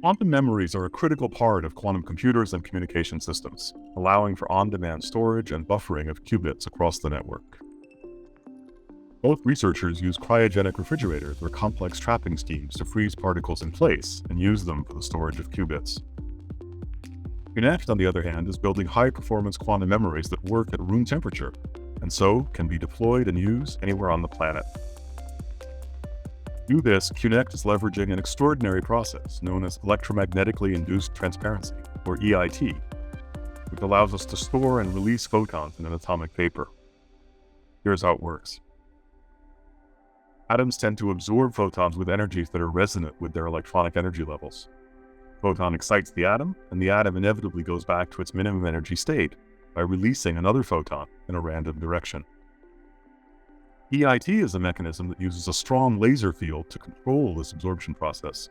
Quantum memories are a critical part of quantum computers and communication systems, allowing for on-demand storage and buffering of qubits across the network. Both researchers use cryogenic refrigerators or complex trapping schemes to freeze particles in place and use them for the storage of qubits. Qunnect, on the other hand, is building high-performance quantum memories that work at room temperature, and so can be deployed and used anywhere on the planet. To do this, Qunnect is leveraging an extraordinary process known as electromagnetically induced transparency, or EIT, which allows us to store and release photons in an atomic vapor. Here's how it works. Atoms tend to absorb photons with energies that are resonant with their electronic energy levels. The photon excites the atom, and the atom inevitably goes back to its minimum energy state by releasing another photon in a random direction. EIT is a mechanism that uses a strong laser field to control this absorption process.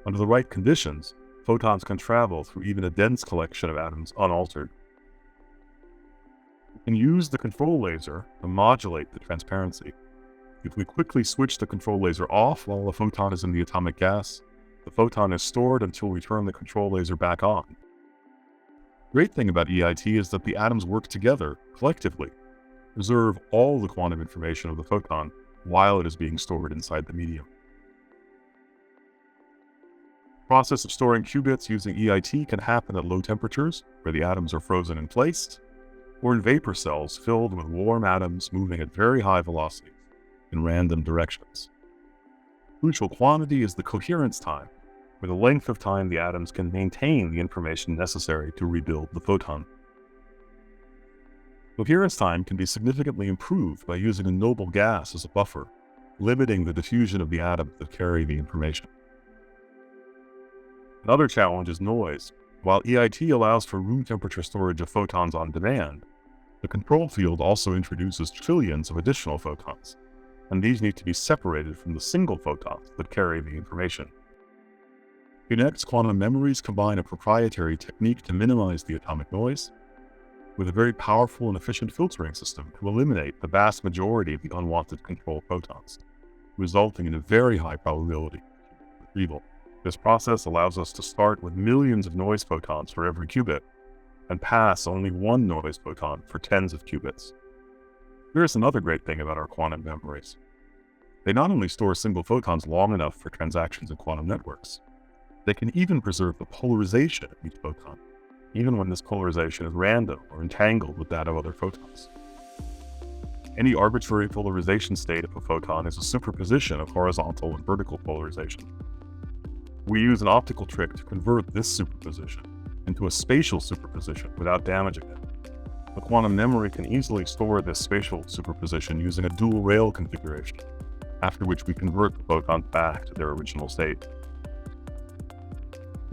Under the right conditions, photons can travel through even a dense collection of atoms unaltered. We can use the control laser to modulate the transparency. If we quickly switch the control laser off while the photon is in the atomic gas, the photon is stored until we turn the control laser back on. The great thing about EIT is that the atoms work together, collectively, to preserve all the quantum information of the photon while it is being stored inside the medium. The process of storing qubits using EIT can happen at low temperatures, where the atoms are frozen in place, or in vapor cells filled with warm atoms moving at very high velocities in random directions. Crucial quantity is the coherence time, or the length of time the atoms can maintain the information necessary to rebuild the photon. Coherence time can be significantly improved by using a noble gas as a buffer, limiting the diffusion of the atoms that carry the information. Another challenge is noise. While EIT allows for room temperature storage of photons on demand, the control field also introduces trillions of additional photons, and these need to be separated from the single photons that carry the information. Qunnect's quantum memories combine a proprietary technique to minimize the atomic noise with a very powerful and efficient filtering system to eliminate the vast majority of the unwanted control photons, resulting in a very high probability of retrieval. This process allows us to start with millions of noise photons for every qubit and pass only one noise photon for tens of qubits. Here's another great thing about our quantum memories. They not only store single photons long enough for transactions in quantum networks, they can even preserve the polarization of each photon, even when this polarization is random or entangled with that of other photons. Any arbitrary polarization state of a photon is a superposition of horizontal and vertical polarization. We use an optical trick to convert this superposition into a spatial superposition without damaging it. The quantum memory can easily store this spatial superposition using a dual rail configuration, after which we convert the photons back to their original state.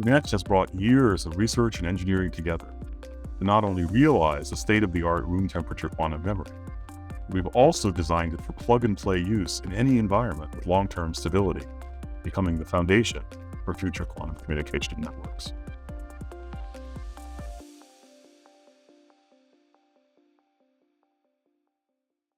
Qunnect has brought years of research and engineering together to not only realize a state-of-the-art room temperature quantum memory, but we've also designed it for plug-and-play use in any environment with long-term stability, becoming the foundation for future quantum communication networks.